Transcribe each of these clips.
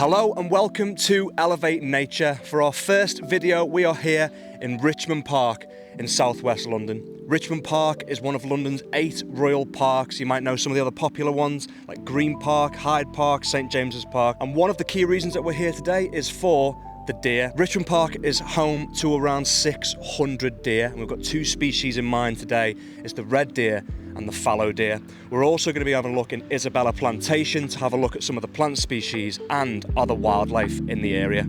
Hello and welcome to Elevate Nature. For our first video, we are here in Richmond Park in southwest London. Richmond Park is one of London's 8 royal parks. You might know some of the other popular ones like Green Park, Hyde Park, St James's Park. And one of the key reasons that we're here today is for the deer. Richmond Park is home to around 600 deer, and we've got 2 species in mind today. It's the red deer and the fallow deer. We're also going to be having a look in Isabella Plantation to have a look at some of the plant species and other wildlife in the area.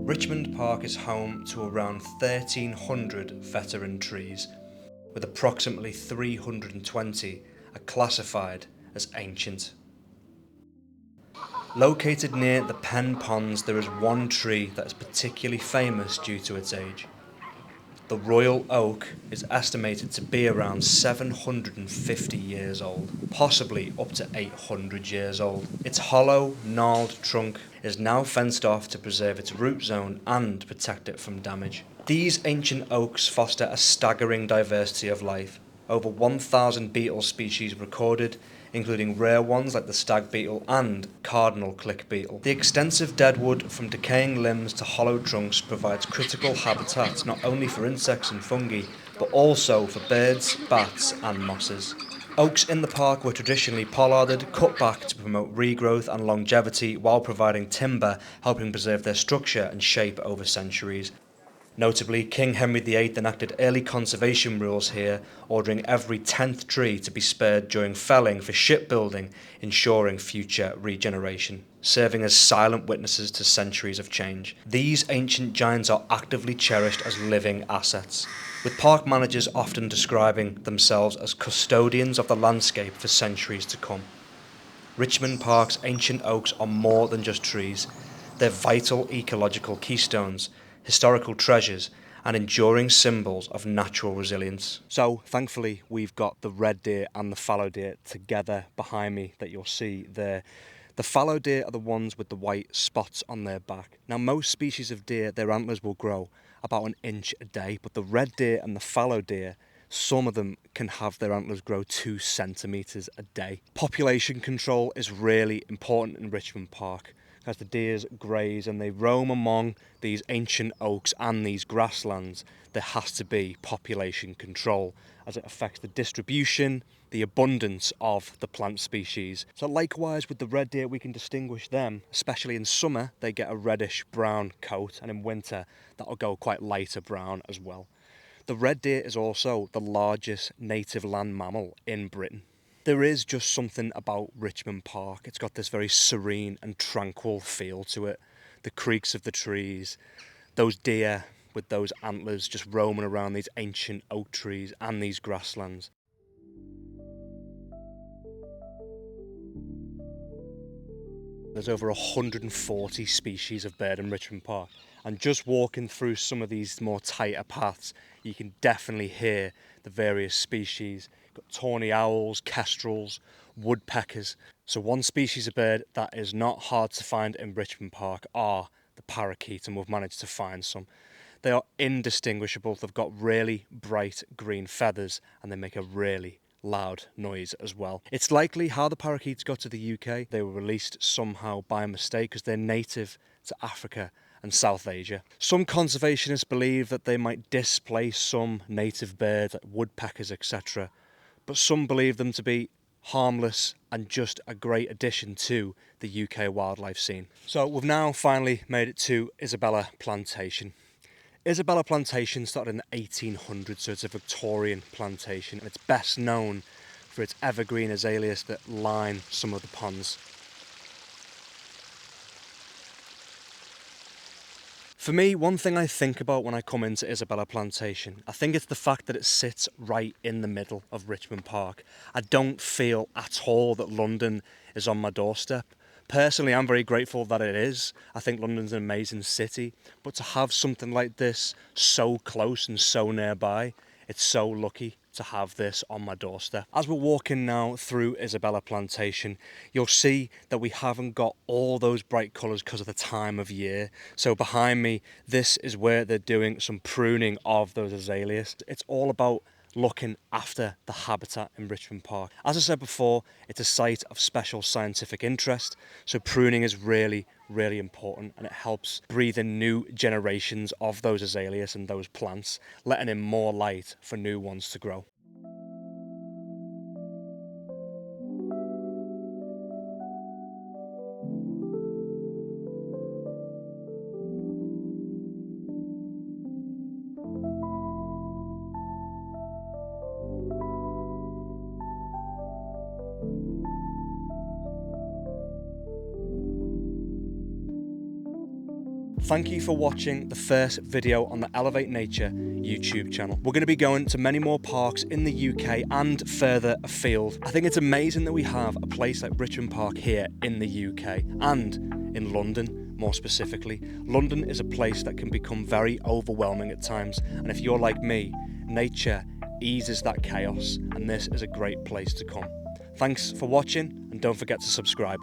Richmond Park is home to around 1,300 veteran trees, with approximately 320 are classified as ancient. Located near the Pen Ponds, there is one tree that is particularly famous due to its age. The royal oak is estimated to be around 750 years old, possibly up to 800 years old. Its hollow, gnarled trunk is now fenced off to preserve its root zone and protect it from damage. These ancient oaks foster a staggering diversity of life. Over 1,000 beetle species recorded, including rare ones like the stag beetle and cardinal click beetle. The extensive deadwood from decaying limbs to hollow trunks provides critical habitats not only for insects and fungi, but also for birds, bats and mosses. Oaks in the park were traditionally pollarded, cut back to promote regrowth and longevity while providing timber, helping preserve their structure and shape over centuries. Notably, King Henry VIII enacted early conservation rules here, ordering every 10th tree to be spared during felling for shipbuilding, ensuring future regeneration, serving as silent witnesses to centuries of change. These ancient giants are actively cherished as living assets, with park managers often describing themselves as custodians of the landscape for centuries to come. Richmond Park's ancient oaks are more than just trees. They're vital ecological keystones, historical treasures and enduring symbols of natural resilience. So thankfully we've got the red deer and the fallow deer together behind me that you'll see there. The fallow deer are the ones with the white spots on their back. Now most species of deer, their antlers will grow about 1 inch a day, but the red deer and the fallow deer, some of them can have their antlers grow 2 centimetres a day. Population control is really important in Richmond Park, as the deers graze and they roam among these ancient oaks and these grasslands. There has to be population control as it affects the distribution, the abundance of the plant species. So likewise with the red deer, we can distinguish them, especially in summer, they get a reddish brown coat, and in winter that'll go quite lighter brown as well. The red deer is also the largest native land mammal in Britain. There is just something about Richmond Park. It's got this very serene and tranquil feel to it. The creaks of the trees, those deer with those antlers just roaming around these ancient oak trees and these grasslands. There's over 140 species of bird in Richmond Park, and just walking through some of these more tighter paths, you can definitely hear the various species. Got tawny owls, kestrels, woodpeckers. So one species of bird that is not hard to find in Richmond Park are the parakeet, and we've managed to find some. They are indistinguishable. They've got really bright green feathers and they make a really loud noise as well. It's likely how the parakeets got to the UK. They were released somehow by mistake because they're native to Africa and South Asia. Some conservationists believe that they might displace some native birds like woodpeckers, etc. But some believe them to be harmless and just a great addition to the UK wildlife scene. So we've now finally made it to Isabella Plantation. Isabella Plantation started in the 1800s, so it's a Victorian plantation, and it's best known for its evergreen azaleas that line some of the ponds. For me, one thing I think about when I come into Isabella Plantation, I think it's the fact that it sits right in the middle of Richmond Park. I don't feel at all that London is on my doorstep. Personally, I'm very grateful that it is. I think London's an amazing city, but to have something like this so close and so nearby, it's so lucky. to have this on my doorstep. As we're walking now through Isabella Plantation, you'll see that we haven't got all those bright colours because of the time of year. So behind me, this is where they're doing some pruning of those azaleas. It's all about looking after the habitat in Richmond Park. As I said before, it's a site of special scientific interest, so pruning is really, really important, and it helps breathe in new generations of those azaleas and those plants, letting in more light for new ones to grow. Thank you for watching the first video on the Elevate Nature YouTube channel. We're going to be going to many more parks in the UK and further afield. I think it's amazing that we have a place like Richmond Park here in the UK and in London, more specifically. London is a place that can become very overwhelming at times, and if you're like me, nature eases that chaos, and this is a great place to come. Thanks for watching, and don't forget to subscribe.